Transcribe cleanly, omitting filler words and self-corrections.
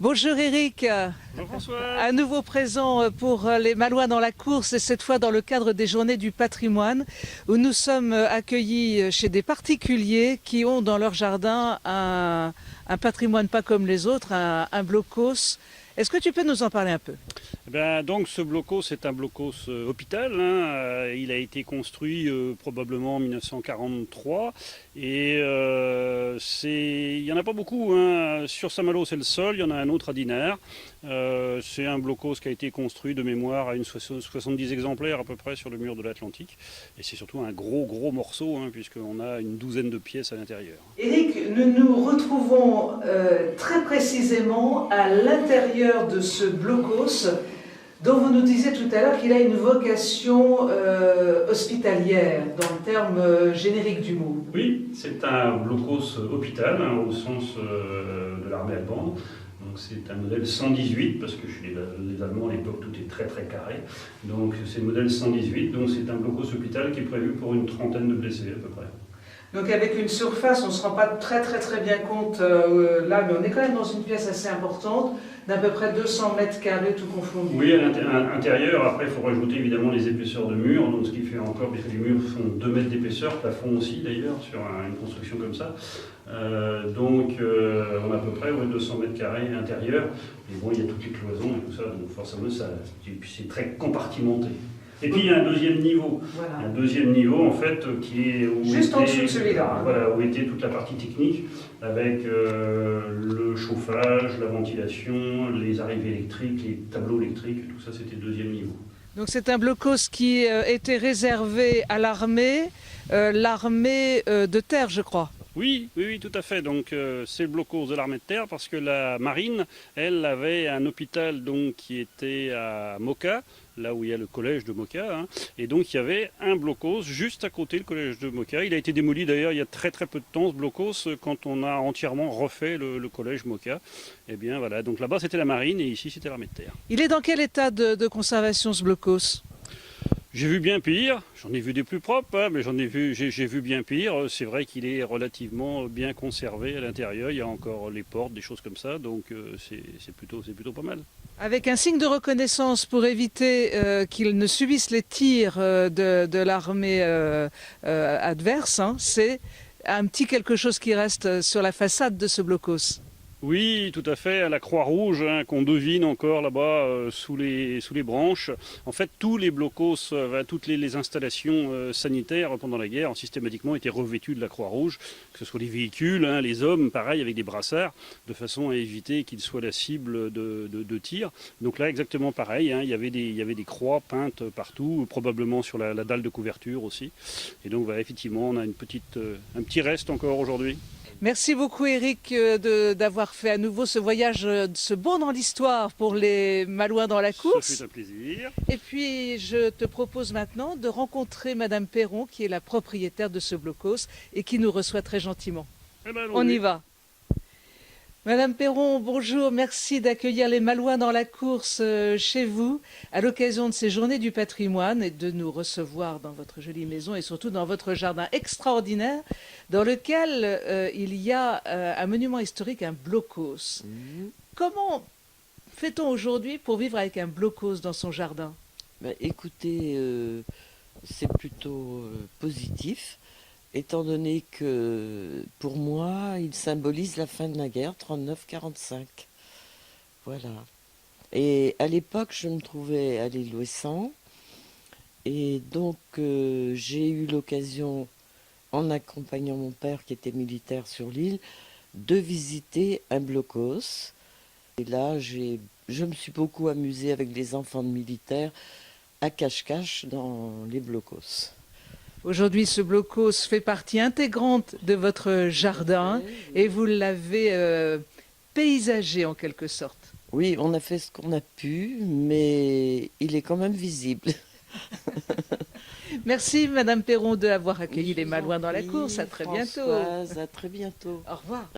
Bonjour Eric, Bonjour François. à nouveau présent pour les Malouins dans la course et cette fois dans le cadre des Journées du patrimoine où nous sommes accueillis chez des particuliers qui ont dans leur jardin un patrimoine pas comme les autres, un blocos. Est-ce que tu peux nous en parler un peu? Donc ce blocos c'est un blocos hôpital, hein. Il a été construit probablement en 1943 et il n'y en a pas beaucoup, hein. Sur Saint-Malo c'est le seul, il y en a un autre à Dinard. C'est un blocos qui a été construit de mémoire à une 70 exemplaires à peu près sur le mur de l'Atlantique. Et c'est surtout un gros morceau, hein, puisqu'on a une douzaine de pièces à l'intérieur. Eric, nous nous retrouvons très précisément à l'intérieur de ce blocos dont vous nous disiez tout à l'heure qu'il a une vocation hospitalière, dans le terme générique du mot. Oui, c'est un blocos hôpital, hein, au sens de l'armée allemande. Donc c'est un modèle 118, parce que chez les Allemands à l'époque tout est très carré. Donc c'est le modèle 118, donc c'est un blocos hôpital qui est prévu pour une trentaine de blessés à peu près. Donc avec une surface, on ne se rend pas très bien compte là, mais on est quand même dans une pièce assez importante, d'à peu près 200 mètres carrés tout confondu. Oui, à l'intérieur, après il faut rajouter évidemment les épaisseurs de murs, donc ce qui fait encore, puisque les murs font 2 mètres d'épaisseur, plafond aussi d'ailleurs, sur une construction comme ça. On a à peu près 200 mètres carrés intérieur, et bon, il y a toutes les cloisons et tout ça, donc forcément c'est très compartimenté. Et puis il y a un deuxième niveau, voilà. Un deuxième niveau en fait qui est juste en dessous de celui-là. Hein. Voilà, où était toute la partie technique avec le chauffage, la ventilation, les arrivées électriques, les tableaux électriques, tout ça c'était le deuxième niveau. Donc c'est un blocos qui était réservé à l'armée, l'armée de terre je crois. Oui, tout à fait. Donc c'est le blocos de l'armée de terre parce que la marine, elle avait un hôpital donc qui était à Moka, là où il y a le collège de Moka, hein. Et donc il y avait un blocos juste à côté du collège de Moka. Il a été démoli d'ailleurs il y a très peu de temps ce blocos quand on a entièrement refait le collège Moka. Et bien voilà, donc là-bas c'était la marine et ici c'était l'armée de terre. Il est dans quel état de conservation ce blocos ? J'ai vu bien pire, j'en ai vu des plus propres, hein, mais j'ai vu bien pire. C'est vrai qu'il est relativement bien conservé à l'intérieur, il y a encore les portes, des choses comme ça, donc c'est plutôt pas mal. Avec un signe de reconnaissance pour éviter qu'ils ne subissent les tirs de l'armée adverse, hein, c'est un petit quelque chose qui reste sur la façade de ce blocos. Oui, tout à fait, à la Croix-Rouge, hein, qu'on devine encore là-bas sous les branches. En fait, tous les blocos, toutes les installations sanitaires pendant la guerre ont systématiquement été revêtues de la Croix-Rouge, que ce soit les véhicules, hein, les hommes, pareil, avec des brassards, de façon à éviter qu'ils soient la cible de tirs. Donc là, exactement pareil, hein, il y avait des croix peintes partout, probablement sur la dalle de couverture aussi. Et donc, voilà, effectivement, on a un petit reste encore aujourd'hui. Merci beaucoup Eric d'avoir fait à nouveau ce voyage, ce bond dans l'histoire pour les Malouins dans la course. Ça fait un plaisir. Et puis je te propose maintenant de rencontrer Madame Perron qui est la propriétaire de ce blocos et qui nous reçoit très gentiment. On y va. Madame Perron, bonjour, merci d'accueillir les Malouins dans la course chez vous à l'occasion de ces Journées du patrimoine et de nous recevoir dans votre jolie maison et surtout dans votre jardin extraordinaire dans lequel il y a un monument historique, un blocos. Comment fait-on aujourd'hui pour vivre avec un blocos dans son jardin? Écoutez, c'est plutôt positif. Étant donné que, pour moi, il symbolise la fin de la guerre, 39-45. Voilà. Et à l'époque, je me trouvais à l'île Ouessant. Et donc, j'ai eu l'occasion, en accompagnant mon père qui était militaire sur l'île, de visiter un blocos. Et là, je me suis beaucoup amusée avec les enfants de militaires à cache-cache dans les blocos. Aujourd'hui, ce blocos fait partie intégrante de votre jardin et vous l'avez paysagé en quelque sorte. Oui, on a fait ce qu'on a pu, mais il est quand même visible. Merci Madame Perron d'avoir accueilli les Malouins dans la course. À très bientôt. À très bientôt. Au revoir.